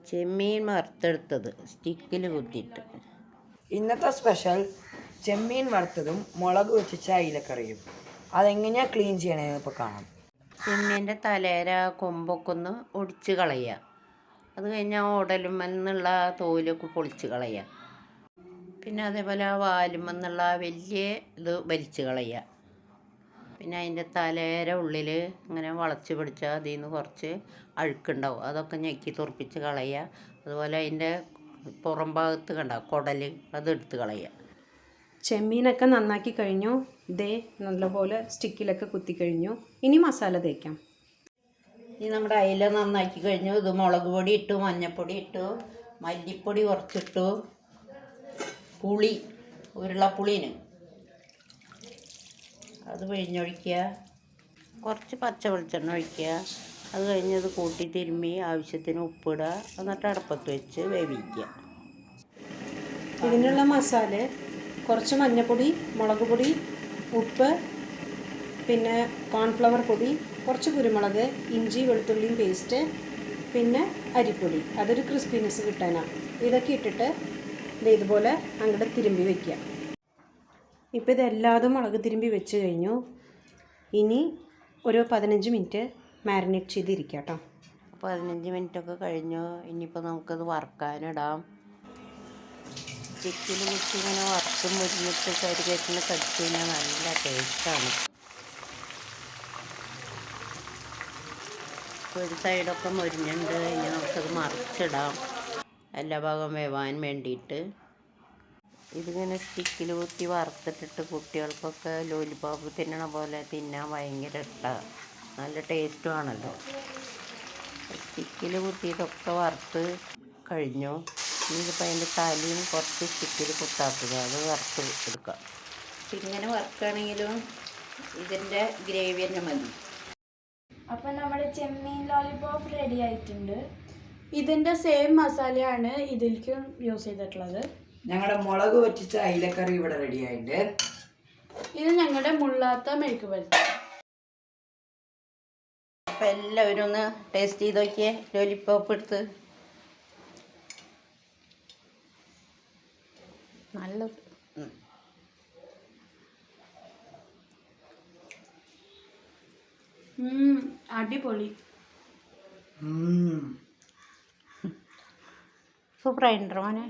ചെമ്മീൻ വറുത്തെടുത്തത് സ്റ്റിക്കിൽ കുത്തിയിട്ട്. ഇന്നത്തെ സ്പെഷ്യൽ ചെമ്മീൻ വറുത്തതും മുളക് വെച്ചിച്ച അയിലക്കറിയും. അതെങ്ങനെയാണ് ക്ലീൻ ചെയ്യണതെന്ന് ഇപ്പോൾ കാണാം. ചെമ്മീൻ്റെ തലേര കൊമ്പൊക്കെ ഒന്ന് ഒടിച്ച് കളയുക. അത് കഴിഞ്ഞാൽ ഉടലുമെന്നുള്ള തോലൊക്കെ പൊളിച്ച് കളയുക. പിന്നെ അതേപോലെ ആ വാലുമെന്നുള്ള വലിയ ഇത് വലിച്ച് കളയുക. പിന്നെ അതിൻ്റെ തലേര ഉള്ളിൽ ഇങ്ങനെ വളച്ച് പിടിച്ചാൽ അതിൽ നിന്ന് കുറച്ച് അഴുക്കുണ്ടാവും. അതൊക്കെ ഞെക്കി തുറപ്പിച്ച് കളയുക. അതുപോലെ അതിൻ്റെ പുറം ഭാഗത്ത് കണ്ട കുടൽ അതെടുത്ത് കളയുക. ചെമ്മീനൊക്കെ നന്നാക്കി കഴിഞ്ഞു. ദേ നല്ലപോലെ സ്റ്റിക്കിലൊക്കെ കുത്തിക്കഴിഞ്ഞു. ഇനി മസാല തേക്കാം. ഇനി നമ്മുടെ അയില നന്നാക്കി കഴിഞ്ഞു. ഇത് മുളക് പൊടി ഇട്ടു, മഞ്ഞൾപ്പൊടി ഇട്ടു, മല്ലിപ്പൊടി കുറച്ചിട്ടു, പുളി ഉരുളപ്പുളീന് അത് പിഴിഞ്ഞൊഴിക്കുക, കുറച്ച് പച്ച വെളിച്ചെണ്ണ ഒഴിക്കുക. അത് കഴിഞ്ഞത് കൂട്ടി തിരുമ്മി ആവശ്യത്തിന് ഉപ്പിടുക. എന്നിട്ട് അടുപ്പത്ത് വെച്ച് വേവിക്കുക. ഇതിനുള്ള മസാല കുറച്ച് മഞ്ഞൾപ്പൊടി, മുളക് പൊടി, ഉപ്പ്, പിന്നെ കോൺഫ്ലവർ പൊടി, കുറച്ച് കുരുമുളക്, ഇഞ്ചി വെളുത്തുള്ളിയും പേസ്റ്റ്, പിന്നെ അരിപ്പൊടി. അതൊരു ക്രിസ്പിനെസ് കിട്ടാനാണ്. ഇതൊക്കെ ഇട്ടിട്ട് ഇതുപോലെ അങ്ങോട്ട് തിരുമ്പി വയ്ക്കുക. ഇപ്പോൾ ഇതെല്ലാതും മുളക് തിരുമ്പി വെച്ച് കഴിഞ്ഞു. ഇനി ഒരു 15 മിനിറ്റ് മാരിനേറ്റ് ചെയ്തിരിക്കുക കേട്ടോ. 15 മിനിറ്റൊക്കെ കഴിഞ്ഞു. ഇനിയിപ്പോൾ നമുക്കത് വറുക്കാനിടാം. ചിക്കൻ മുച്ച് ഇങ്ങനെ വറുത്ത് മുരിഞ്ഞിട്ട് കരിവേപ്പില കടിച്ചു കഴിഞ്ഞാൽ നല്ല ടേസ്റ്റാണ്. ഒരു സൈഡൊക്കെ മുരിഞ്ഞുണ്ട്. ഇനി നമുക്കത് മറിച്ചിടാം എല്ലാ ഭാഗവും വേവാൻ വേണ്ടിയിട്ട്. ഇതിങ്ങനെ സ്റ്റിക്കിൽ കുത്തി വറുത്തിട്ടിട്ട് കുട്ടികൾക്കൊക്കെ ലോലിപോപ്പ് തിന്നണ പോലെ തിന്നാൻ ഭയങ്കര ഇഷ്ടമാണ്. നല്ല ടേസ്റ്റുമാണല്ലോ. സ്റ്റിക്കിൽ കുത്തി ഇതൊക്കെ വറുത്ത് കഴിഞ്ഞു. ഇനിയിപ്പോൾ അതിൻ്റെ തലയും കുറച്ച് സ്റ്റിക്കിൽ കുത്താത്തത് അത് വറുത്ത് എടുക്കാം. ഇങ്ങനെ വറുക്കുകയാണെങ്കിലും ഇതിൻ്റെ ഗ്രേവി തന്നെ മതി. അപ്പം നമ്മുടെ ചെമ്മീൻ ലോലിപോപ്പ് റെഡി ആയിട്ടുണ്ട്. ഇതിൻ്റെ സെയിം മസാലയാണ് ഇതിലേക്കും യൂസ് ചെയ്തിട്ടുള്ളത്. ഞങ്ങളുടെ മുളക് വറ്റിച്ച അയിലക്കറി ഇവിടെ റെഡി ആയിട്ടുണ്ട്. ഇത് ഞങ്ങളുടെ മുള്ളാത്ത മെഴുക്ക് പുരട്ടി. അപ്പം എല്ലാവരും ഒന്ന് ടേസ്റ്റ് ചെയ്ത് നോക്കിയേ ലോലിപോപ്പ് എടുത്ത്. നല്ല അടിപൊളി. സൂപ്പറായിട്ടുണ്ട് മോനെ.